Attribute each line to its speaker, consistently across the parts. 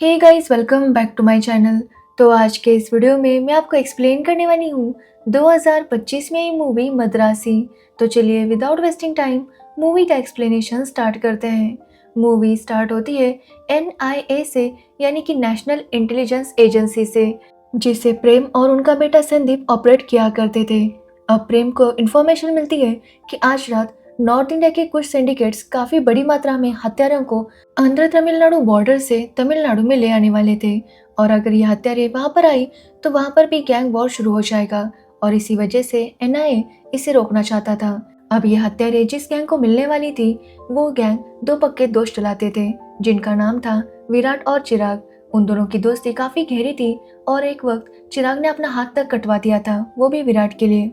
Speaker 1: Hey guys, welcome back to my channel. तो आज के इस वीडियो में मैं आपको एक्सप्लेन करने वाली हूँ 2025 में ये मूवी मद्रासी। तो चलिए विदाउट वेस्टिंग टाइम मूवी का एक्सप्लेनेशन स्टार्ट करते हैं। मूवी स्टार्ट होती है NIA से, यानी कि नेशनल इंटेलिजेंस एजेंसी से, जिसे प्रेम और उनका बेटा संदीप ऑपरेट किया करते थे। अब प्रेम को इन्फॉर्मेशन मिलती है कि आज रात नॉर्थ इंडिया के कुछ सिंडिकेट्स काफी बड़ी मात्रा में हत्यारों को आंध्र तमिलनाडु बॉर्डर से तमिलनाडु में ले आने वाले थे, और अगर ये हत्यारे वहां पर आई तो वहां पर भी गैंग वॉर शुरू हो जाएगा, और इसी वजह से NIA इसे रोकना चाहता था। अब ये हत्यारे जिस गैंग को मिलने वाली थी, वो गैंग दो पक्के दोस्त चलाते थे, जिनका नाम था विराट और चिराग। उन दोनों की दोस्ती काफी गहरी थी, और एक वक्त चिराग ने अपना हाथ तक कटवा दिया था, वो भी विराट के लिए।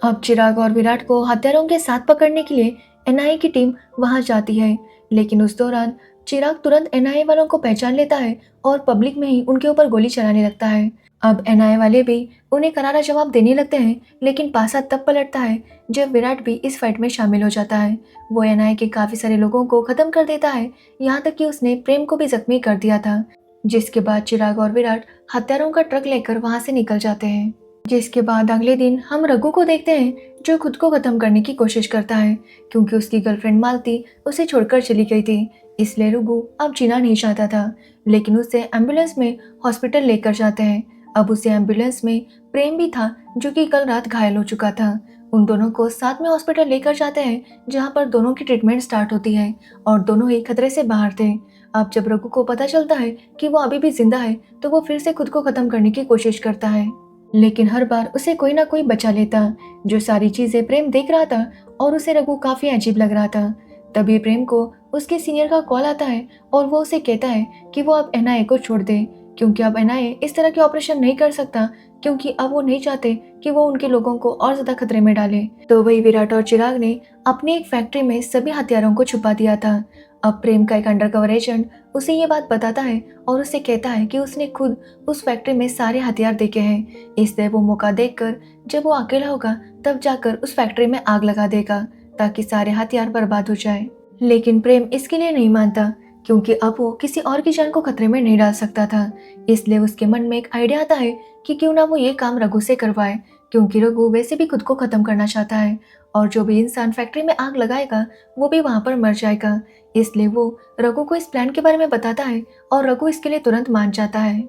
Speaker 1: अब चिराग और विराट को हत्यारों के साथ पकड़ने के लिए NIA की टीम वहां जाती है, लेकिन उस दौरान चिराग तुरंत NIA वालों को पहचान लेता है और पब्लिक में ही उनके ऊपर गोली चलाने लगता है। अब NIA वाले भी उन्हें करारा जवाब देने लगते हैं, लेकिन पासा तब पलटता है जब विराट भी इस फाइट में शामिल हो जाता है। वो NIA के काफी सारे लोगों को खत्म कर देता है, यहाँ तक कि उसने प्रेम को भी जख्मी कर दिया था। जिसके बाद चिराग और विराट हत्यारों का ट्रक लेकर वहां से निकल जाते हैं। जिसके बाद अगले दिन हम रघु को देखते हैं, जो खुद को खत्म करने की कोशिश करता है, क्योंकि उसकी गर्लफ्रेंड मालती उसे छोड़कर चली गई थी। इसलिए रघु अब जीना नहीं चाहता था, लेकिन उसे एम्बुलेंस में हॉस्पिटल लेकर जाते हैं। अब उसे एम्बुलेंस में प्रेम भी था, जो कि कल रात घायल हो चुका था। उन दोनों को साथ में हॉस्पिटल लेकर जाते हैं, जहाँ पर दोनों की ट्रीटमेंट स्टार्ट होती है, और दोनों ही खतरे से बाहर थे। अब जब रघु को पता चलता है कि वो अभी भी जिंदा है, तो वो फिर से खुद को खत्म करने की कोशिश करता है, लेकिन हर बार उसे कोई ना कोई बचा लेता। जो सारी चीजें प्रेम देख रहा था, और उसे रघु काफी अजीब लग रहा था। तभी प्रेम को उसके सीनियर का कॉल आता है, और वो उसे कहता है कि वो अब NIA को छोड़ दे, क्योंकि अब NIA इस तरह के ऑपरेशन नहीं कर सकता, क्योंकि अब वो नहीं चाहते कि वो उनके लोगों को और ज्यादा खतरे में डाले। तो वही विराट और चिराग ने अपनी एक फैक्ट्री में सभी हथियारों को छुपा दिया था। अब प्रेम का एक अंडरकवर एजेंट उसे ये बात बताता है, और उसे कहता है कि उसने खुद उस फैक्ट्री में सारे हथियार देखे हैं। इसलिए वो मौका देखकर जब वो अकेला होगा तब जाकर उस फैक्ट्री में आग लगा देगा, ताकि सारे हथियार बर्बाद हो जाए। लेकिन प्रेम इसके लिए नहीं मानता, क्योंकि अब वो किसी और की जान को खतरे में नहीं डाल सकता था। इसलिए उसके मन में एक आइडिया आता है कि क्यों ना वो ये काम रघु से करवाए, क्योंकि रघु वैसे भी खुद को खत्म करना चाहता है, और जो भी इंसान फैक्ट्री में आग लगाएगा वो भी वहां पर मर जाएगा। इसलिए वो रघु को इस प्लान के बारे में बताता है, और रघु इसके लिए तुरंत मान जाता है।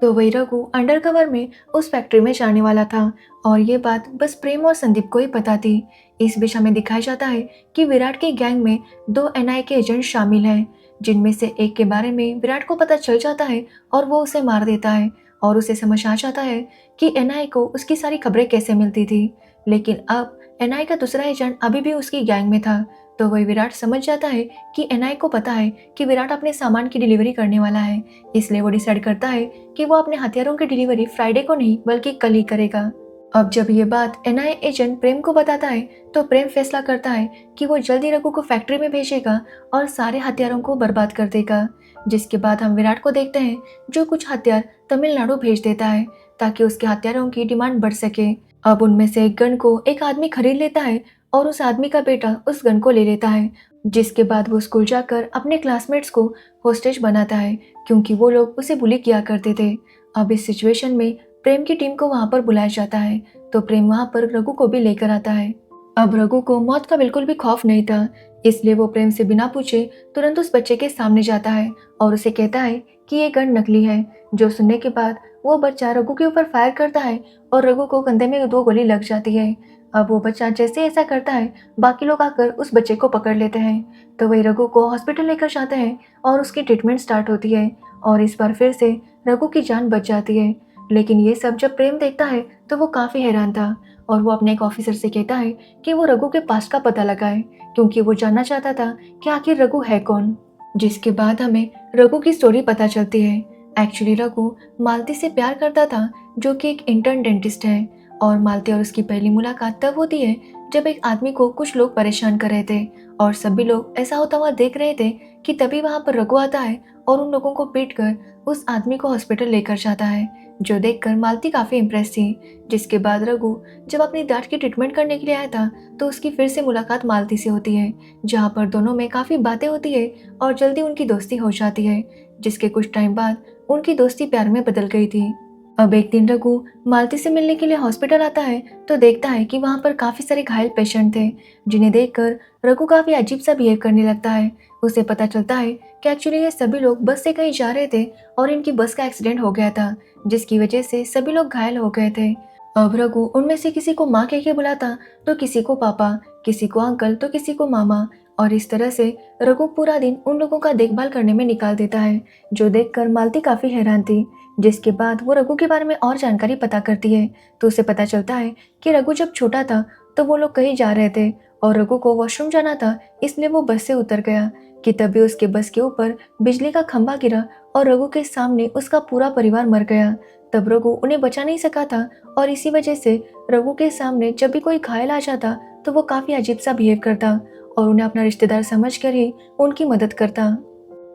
Speaker 1: तो वही रघु अंडरकवर में उस फैक्ट्री में जाने वाला था, और ये बात बस प्रेम और संदीप को ही पता थी। इस बीच हमें दिखाया जाता है कि विराट के गैंग में दो NIA के एजेंट शामिल हैं, जिनमें से एक के बारे में विराट को पता चल जाता है, और वो उसे मार देता है, और उसे समझ आ जाता है कि NIA को उसकी सारी खबरें कैसे मिलती थी। लेकिन अब NIA का दूसरा एजेंट अभी भी उसकी गैंग में था। तो वही विराट समझ जाता है कि NIA को पता है कि विराट अपने सामान की डिलीवरी करने वाला है, इसलिए वो डिसाइड करता है कि वो अपने हथियारों की डिलीवरी फ्राइडे को नहीं बल्कि कल ही करेगा। अब जब ये बात NIA एजेंट प्रेम को बताता है, तो प्रेम फैसला करता है कि वो जल्दी रघु को फैक्ट्री में भेजेगा और सारे हथियारों को बर्बाद कर देगा। जिसके बाद हम विराट को देखते हैं, जो कुछ हथियार तमिलनाडु भेज देता है, ताकि उसके हथियारों की डिमांड बढ़ सके। अब उनमें से एक गन को एक आदमी खरीद लेता है, और उस आदमी का बेटा उस गन को ले लेता है। जिसके बाद वो स्कूल जाकर अपने क्लासमेट्स को होस्टेज बनाता है, क्योंकि वो लोग उसे बुली किया करते थे। अब इस सिचुएशन में प्रेम की टीम को वहां पर बुलाया जाता है, तो प्रेम वहां पर रघु को भी लेकर आता है। अब रघु को मौत का बिल्कुल भी खौफ नहीं था, इसलिए वो प्रेम से बिना पूछे तुरंत उस बच्चे के सामने जाता है, और उसे कहता है कि ये गन नकली है। जो सुनने के बाद वो बच्चा रघु के ऊपर फायर करता है, और रघु को कंधे में 2 गोली लग जाती है। अब वो बच्चा जैसे ऐसा करता है, बाकी लोग आकर उस बच्चे को पकड़ लेते हैं। तो वही रघु को हॉस्पिटल लेकर जाते हैं, और उसकी ट्रीटमेंट स्टार्ट होती है, और इस बार फिर से रघु की जान बच जाती है। लेकिन ये सब जब प्रेम देखता है, तो वो काफी हैरान था, और वो अपने एक ऑफिसर से कहता है कि वो रघु के पास्ट का पता लगाए, क्योंकि वो जानना चाहता था कि आखिर रघु है कौन। जिसके बाद हमें रघु की स्टोरी पता चलती है। एक्चुअली रघु मालती से प्यार करता था, जो कि एक इंटर्न डेंटिस्ट है, और मालती और उसकी पहली मुलाकात तब होती है जब एक आदमी को कुछ लोग परेशान कर रहे थे, और सभी लोग ऐसा होता हुआ देख रहे थे कि तभी वहां पर रघु आता है, और उन लोगों को पीट कर उस आदमी को हॉस्पिटल लेकर जाता है, जो देखकर मालती काफी इम्प्रेस थी। जिसके बाद रघु जब अपनी दांत की ट्रीटमेंट करने के लिए आया था, तो उसकी फिर से मुलाकात मालती से होती है, जहाँ पर दोनों में काफी बातें होती है, और जल्दी उनकी दोस्ती हो जाती है। जिसके कुछ टाइम बाद उनकी दोस्ती प्यार में बदल गई थी। अब एक दिन रघु मालती से मिलने के लिए हॉस्पिटल आता है तो देखता है कि वहां पर काफी सारे घायल पेशेंट थे, जिन्हें देखकर रघु काफी अजीब सा बिहेव करने लगता है। उसे पता चलता है कि एक्चुअली ये सभी लोग बस से कहीं जा रहे थे और इनकी बस का एक्सीडेंट हो गया था, जिसकी वजह से सभी लोग घायल हो गए थे। अब रघु उनमें से किसी को माँ कह के बुलाता, तो किसी को पापा, किसी को अंकल, तो किसी को मामा, और इस तरह से रघु पूरा दिन उन लोगों का देखभाल करने में निकाल देता है, जो देखकर मालती काफी हैरान थी। जिसके बाद वो रघु के बारे में और जानकारी पता करती है, तो उसे पता चलता है कि रघु जब छोटा था तो वो लोग कहीं जा रहे थे और रघु को वॉशरूम जाना था, इसलिए वो बस से उतर गया कि तभी उसके बस के ऊपर बिजली का खंभा गिरा और रघु के सामने उसका पूरा परिवार मर गया। तब रघु उन्हें बचा नहीं सका था और इसी वजह से रघु के सामने जब भी कोई घायल आ जाता तो वो काफी अजीब सा बिहेव करता और उन्हें अपना रिश्तेदार समझकर ही उनकी मदद करता।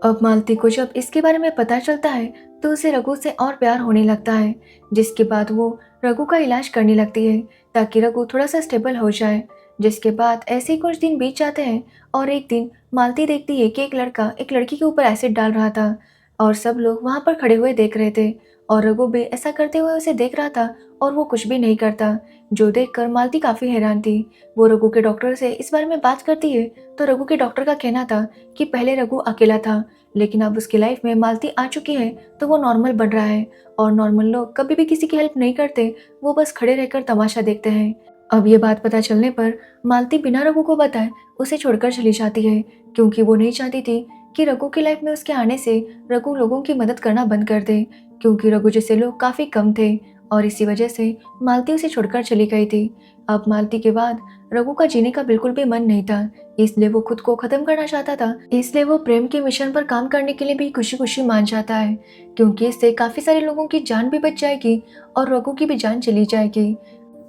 Speaker 1: अब मालती को जब इसके बारे में पता चलता है तो उसे रघु से और प्यार होने लगता है, जिसके बाद वो रघु का इलाज करने लगती है ताकि रघु थोड़ा सा स्टेबल हो जाए। जिसके बाद ऐसे ही कुछ दिन बीत जाते हैं और एक दिन मालती देखती है कि एक लड़का एक लड़की के ऊपर एसिड डाल रहा था और सब लोग वहां पर खड़े हुए देख रहे थे और रघु भी ऐसा करते हुए उसे देख रहा था और वो कुछ भी नहीं करता, जो देखकर मालती काफी हैरान थी। वो रघु के डॉक्टर से इस बारे में बात करती है तो रघु के डॉक्टर का कहना था कि पहले रघु अकेला था, लेकिन अब उसकी लाइफ में मालती आ चुकी है तो वो नॉर्मल बन रहा है और नॉर्मल लोग कभी भी किसी की हेल्प नहीं करते, वो बस खड़े रहकर तमाशा देखते हैं। अब ये बात पता चलने पर मालती बिना रघु को बताए उसे छोड़कर चली जाती है, क्योंकि वो नहीं चाहती थी कि रघु की लाइफ में उसके आने से रघु लोगों की मदद करना बंद कर दे, क्योंकि रघु जैसे लोग काफी कम थे और इसी वजह से मालती उसे छोड़कर चली गई थी। अब मालती के बाद रघु का जीने का बिल्कुल भी मन नहीं था, इसलिए वो खुद को खत्म करना चाहता था। इसलिए वो प्रेम के मिशन पर काम करने के लिए भी खुशी खुशी मान जाता है, क्योंकि इससे काफी सारे लोगों की जान भी बच जाएगी और रघु की भी जान चली जाएगी।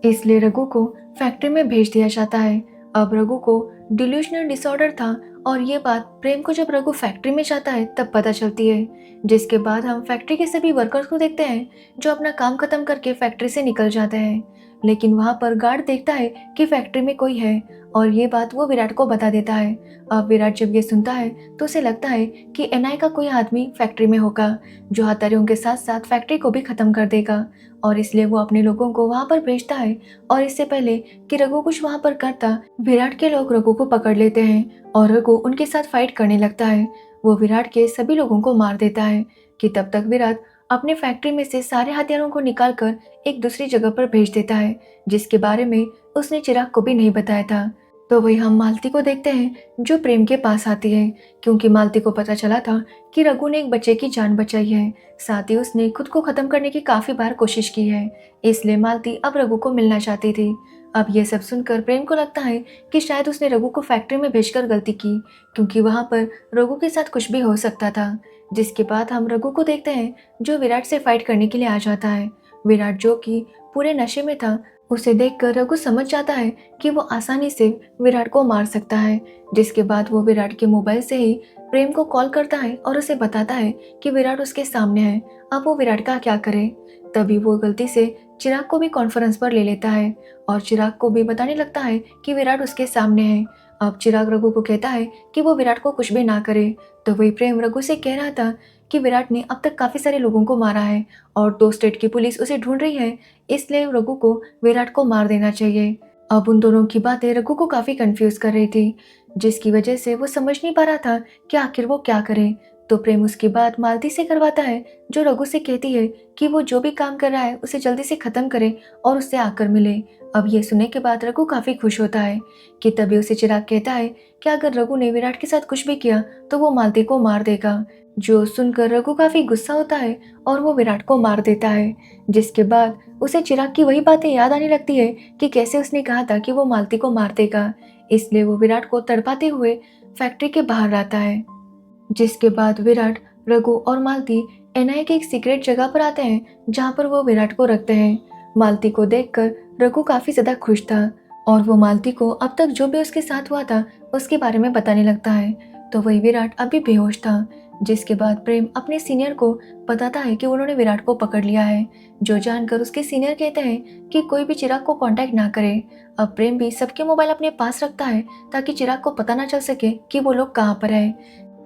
Speaker 1: इसलिए रघु को फैक्ट्री में भेज दिया जाता है। अब रघु को डिल्यूशनल डिसऑर्डर था और ये बात प्रेम को जब रघु फैक्ट्री में जाता है तब पता चलती है। जिसके बाद हम फैक्ट्री के सभी वर्कर्स को देखते हैं जो अपना काम खत्म करके फैक्ट्री से निकल जाते हैं, लेकिन वहां पर गार्ड देखता है कि फैक्ट्री में कोई है और ये बात वो विराट को बता देता है। अब विराट जब ये सुनता है तो उसे लगता है कि एनआई का कोई आदमी फैक्ट्री में होगा जो हत्यारों के साथ साथ फैक्ट्री को भी खत्म कर देगा, और इसलिए वो अपने लोगों को वहां पर भेजता है। और इससे पहले कि रघु कुछ वहां पर करता, विराट के लोग रघु को पकड़ लेते हैं और रघु उनके साथ फाइट करने लगता है। वो विराट के सभी लोगों को मार देता है कि तब तक विराट अपने फैक्ट्री में से सारे हथियारों को निकालकर एक दूसरी जगह पर भेज देता है, जिसके बारे में उसने चिराग को भी नहीं बताया था। तो वही हम मालती को देखते हैं जो प्रेम के पास आती है, क्योंकि मालती को पता चला था कि रघु ने एक बच्चे की जान बचाई है, साथ ही उसने खुद को खत्म करने की काफी बार कोशिश की है, इसलिए मालती अब रघु को मिलना चाहती थी। अब ये सब सुनकर प्रेम को लगता है कि शायद उसने रघु को फैक्ट्री में भेजकर गलती की, क्योंकि वहां पर रघु के साथ कुछ भी हो सकता था। जिसके बाद हम रघु को देखते हैं जो विराट से फाइट करने के लिए आ जाता है। विराट जो कि पूरे नशे में था, उसे देखकर रघु समझ जाता है कि वो आसानी से विराट को मार सकता है। जिसके बाद वो विराट के मोबाइल से ही प्रेम को कॉल करता है और उसे बताता है कि विराट उसके सामने है, अब वो विराट का क्या करे। तभी वो गलती से चिराग को भी कॉन्फ्रेंस पर ले लेता है और चिराग को भी बताने लगता है कि विराट उसके सामने है। अब चिराग रघु को कहता है कि वो विराट को कुछ भी ना करे। तो वही प्रेम रघु से कह रहा था कि विराट ने अब तक काफी सारे लोगों को मारा है और 2 स्टेट की पुलिस उसे ढूंढ रही है, इसलिए रघु को विराट को मार देना चाहिए। अब उन दोनों की बातें रघु को काफी कंफ्यूज कर रही थी, जिसकी वजह से वो समझ नहीं पा रहा था कि आखिर वो क्या करे। तो प्रेम उसकी बात मालती से करवाता है, जो रघु से कहती है कि वो जो भी काम कर रहा है उसे जल्दी से खत्म करे और उससे आकर मिले। अब ये सुनने के बाद रघु काफी खुश होता है कि तभी उसे चिराग कहता है कि अगर रघु ने विराट के साथ कुछ भी किया तो वो मालती को मार देगा। जो सुनकर रघु काफी गुस्सा होता है और वो विराट को मार देता है। जिसके बाद उसे चिराग की वही बातें याद आने लगती है कि कैसे उसने कहा था कि वो मालती को मार देगा, इसलिए वो विराट को तड़पाते हुए फैक्ट्री के बाहर आता है। जिसके बाद विराट, रघु और मालती एनआई के एक सीक्रेट जगह पर आते हैं जहाँ पर वो विराट को रखते हैं। मालती को देखकर रघु काफी ज्यादा खुश था और वो मालती को अब तक जो भी उसके साथ हुआ था उसके बारे में बताने लगता है। तो वही विराट अभी बेहोश था। जिसके बाद प्रेम अपने सीनियर को बताता है कि उन्होंने विराट को पकड़ लिया है, जो जानकर उसके सीनियर कहते हैं कि कोई भी चिराग को कांटेक्ट ना करे। अब प्रेम भी सबके मोबाइल अपने पास रखता है ताकि चिराग को पता ना चल सके कि वो लोग कहाँ पर है।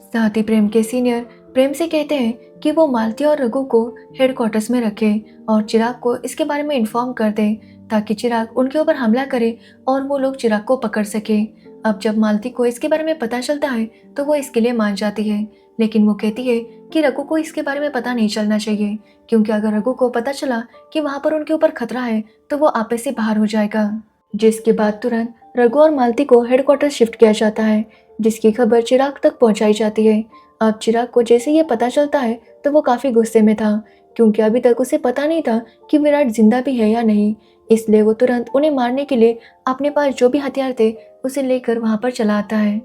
Speaker 1: साथ ही प्रेम के सीनियर प्रेम से कहते हैं कि वो मालती और रघु को हेडक्वार्टर्स में रखे और चिराग को इसके बारे में इन्फॉर्म कर दे ताकि चिराग उनके ऊपर हमला करे और वो लोग चिराग को पकड़ सके। अब जब मालती को इसके बारे में पता चलता है तो वो इसके लिए मान जाती है, लेकिन वो कहती है कि रघु को इसके बारे में पता नहीं चलना चाहिए, क्योंकि अगर रघु को पता चला कि वहाँ पर उनके ऊपर खतरा है तो वो आपे से बाहर हो जाएगा। जिसके बाद तुरंत रघु और मालती को हेडक्वार्टर शिफ्ट किया जाता है, जिसकी खबर चिराग तक पहुंचाई जाती है। अब चिराग को जैसे ये पता चलता है तो वो काफी गुस्से में था, क्योंकि अभी तक उसे पता नहीं था कि विराट जिंदा भी है या नहीं। इसलिए वो तुरंत उन्हें मारने के लिए अपने पास जो भी हथियार थे उसे लेकर वहां पर चला आता है।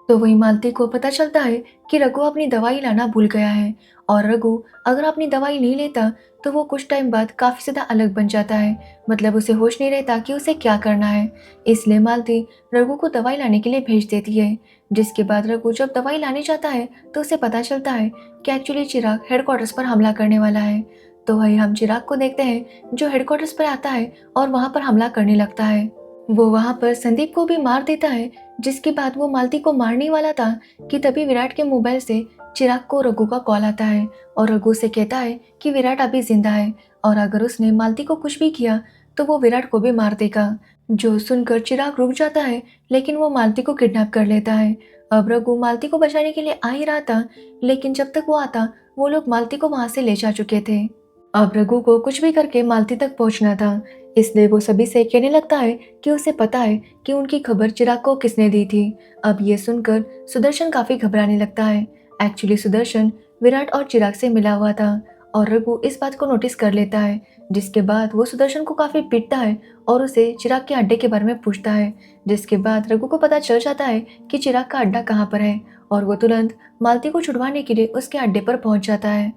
Speaker 1: तो वही मालती को पता चलता है कि रघु अपनी दवाई लाना भूल गया है, और रघु अगर अपनी दवाई नहीं लेता तो वो कुछ टाइम बाद काफी ज्यादा अलग बन जाता है, मतलब उसे होश नहीं रहता कि उसे क्या करना है। इसलिए मालती रघु को दवाई लाने के लिए भेज देती है। जिसके बाद रघु जब दवाई लाने जाता है तो उसे पता चलता है कि एक्चुअली चिराग हेडक्वार्टर्स पर हमला करने वाला है। तो वही हम चिराग को देखते हैं जो हेडक्वार्टर्स पर आता है और वहां पर हमला करने लगता है। वो वहां पर संदीप को भी मार देता है। जिसके बाद वो मालती को मारने वाला था कि तभी विराट के मोबाइल से चिराग को रघु का कॉल आता है और रघु से कहता है कि विराट अभी जिंदा है और अगर उसने मालती को कुछ भी किया तो वो विराट को भी मार देगा। जो सुनकर चिराग रुक जाता है, लेकिन वो मालती को किडनैप कर लेता है। अब रघु मालती को बचाने के लिए आ ही रहा था, लेकिन जब तक वो आता वो लोग मालती को वहां से ले जा चुके थे। अब रघु को कुछ भी करके मालती तक पहुंचना था, इसलिए वो सभी से कहने लगता है कि उसे पता है कि उनकी खबर चिराग को किसने दी थी। अब ये सुनकर सुदर्शन काफी घबराने लगता है। एक्चुअली सुदर्शन विराट और चिराग से मिला हुआ था और रघु इस बात को नोटिस कर लेता है। जिसके बाद वो सुदर्शन को काफी पीटता है और उसे चिराग के अड्डे के बारे में पूछता है। जिसके बाद रघु को पता चल जाता है कि चिराग का अड्डा कहाँ पर है और वो तुरंत मालती को छुड़वाने के लिए उसके अड्डे पर पहुंच जाता है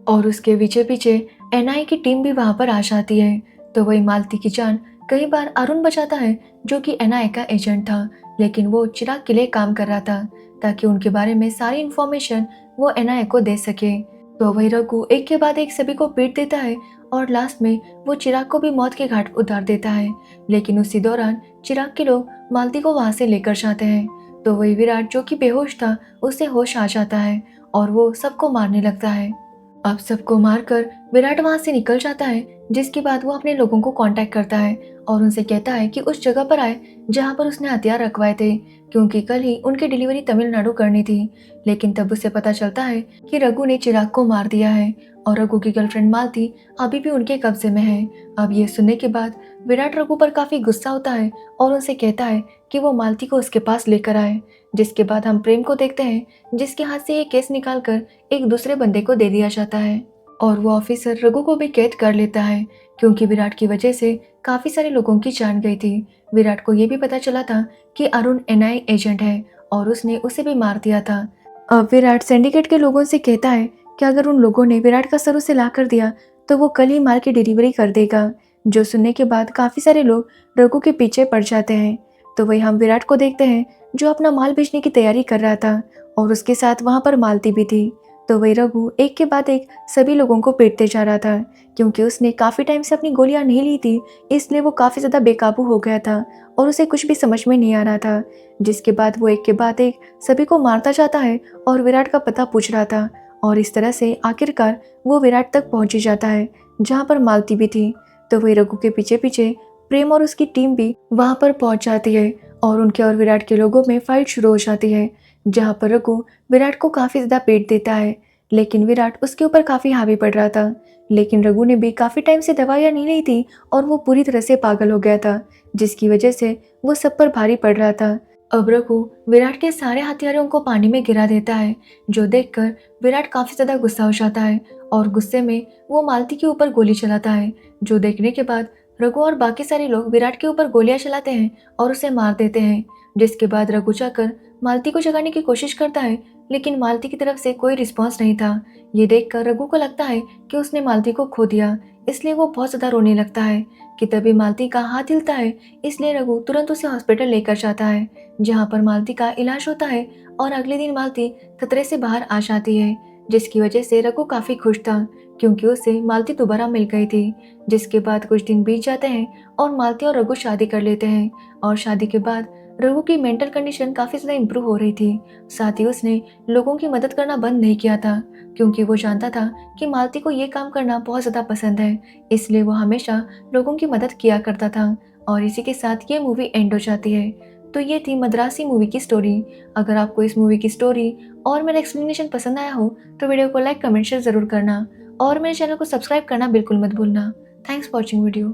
Speaker 1: और उसके पीछे पीछे एनआईए की टीम भी वहां पर आ जाती है। तो वही मालती की जान कई बार अरुण बचाता है जो कि एनआईए का एजेंट था, लेकिन वो चिराग के लिए काम कर रहा था ताकि उनके बारे में सारी इन्फॉर्मेशन वो एनआईए को दे सके। तो वही रघु एक के बाद एक सभी को पीट देता है और लास्ट में वो चिराग को भी मौत के घाट उतार देता है। लेकिन उसी दौरान चिराग के लोग मालती को वहां से लेकर जाते हैं। तो वही विराट जो कि बेहोश था उसे होश आ जाता है और वो सबको मारने लगता है। अब सबको मारकर विराट वहां से निकल जाता है। जिसके बाद वो अपने लोगों को कांटेक्ट करता है और उनसे कहता है कि उस जगह पर आए जहां पर उसने हथियार रखवाए थे, क्योंकि कल ही उनकी डिलीवरी तमिलनाडु करनी थी। लेकिन तब उसे पता चलता है कि रघु ने चिराग को मार दिया है और रघु की गर्लफ्रेंड मालती अभी भी उनके कब्जे में है। अब ये सुनने के बाद विराट रघु पर काफी गुस्सा होता है और उनसे कहता है कि वो मालती को उसके पास लेकर आए। जिसके बाद हम प्रेम को देखते हैं, जिसके हाथ से ये केस निकालकर एक दूसरे बंदे को दे दिया जाता है और वो ऑफिसर रघु को भी कैद कर लेता है, क्योंकि विराट की वजह से काफी सारे लोगों की जान गई थी। विराट को ये भी पता चला था कि अरुण एनआईए एजेंट है और उसने उसे भी मार दिया था। अब विराट सिंडिकेट के लोगों से कहता है कि अगर उन लोगों ने विराट का सर उसे ला कर दिया तो वो कल ही माल की डिलीवरी कर देगा। जो सुनने के बाद काफी सारे लोग रघु के पीछे पड़ जाते हैं। तो वही हम विराट को देखते हैं जो अपना माल बेचने की तैयारी कर रहा था और उसके साथ वहां पर मालती भी थी। तो वही रघु एक के बाद एक सभी लोगों को पीटते जा रहा था, क्योंकि उसने काफी टाइम से अपनी गोलियां नहीं ली थी, इसलिए वो काफी ज्यादा बेकाबू हो गया था और उसे कुछ भी समझ में नहीं आ रहा था। जिसके बाद वो एक के बाद एक सभी को मारता जाता है और विराट का पता पूछ रहा था और इस तरह से आखिरकार वो विराट तक पहुंच ही जाता है जहाँ पर मालती भी थी। तो वही रघु के पीछे पीछे प्रेम और उसकी टीम भी वहां पर पहुंच जाती है और उनके और विराट के लोगों में फाइट शुरू हो जाती है, जहां पर रघु विराट को काफी ज्यादा पीट देता है। लेकिन विराट उसके ऊपर काफी हावी पड़ रहा था, लेकिन रघु ने भी काफी टाइम से दवाइयां नहीं ली थी और वो पूरी तरह से पागल हो गया था, जिसकी वजह से वो सब पर भारी पड़ रहा था। अब रघु विराट के सारे हथियारों को पानी में गिरा देता है, जो देखकर विराट काफी ज्यादा गुस्सा हो जाता है और गुस्से में वो मालती के ऊपर गोली चलाता है। जो देखने के बाद रघु और बाकी सारे लोग विराट के ऊपर गोलियां चलाते हैं और उसे मार देते हैं। जिसके बाद रघु जाकर मालती को जगाने की कोशिश करता है, लेकिन मालती की तरफ से कोई रिस्पांस नहीं था। ये देखकर रघु को लगता है कि उसने मालती को खो दिया, इसलिए वो बहुत ज्यादा रोने लगता है कि तभी मालती का हाथ हिलता है। इसलिए रघु तुरंत उसे हॉस्पिटल लेकर जाता है, जहाँ पर मालती का इलाज होता है और अगले दिन मालती खतरे से बाहर आ जाती है, जिसकी वजह से रघु काफी खुश था क्योंकि उसे मालती दोबारा मिल गई थी। जिसके बाद कुछ दिन बीत जाते हैं और मालती और रघु शादी कर लेते हैं और शादी के बाद रघु की मेंटल कंडीशन काफ़ी ज़्यादा इम्प्रूव हो रही थी। साथ ही उसने लोगों की मदद करना बंद नहीं किया था, क्योंकि वो जानता था कि मालती को ये काम करना बहुत ज़्यादा पसंद है। इसलिए वो हमेशा लोगों की मदद किया करता था। और इसी के साथ ये मूवी एंड हो जाती है। तो ये थी मद्रासी मूवी की स्टोरी। अगर आपको इस मूवी की स्टोरी और मेरा एक्सप्लेनेशन पसंद आया हो तो वीडियो को लाइक कमेंट शेयर ज़रूर करना और मेरे चैनल को सब्सक्राइब करना बिल्कुल मत भूलना। Thanks for watching video.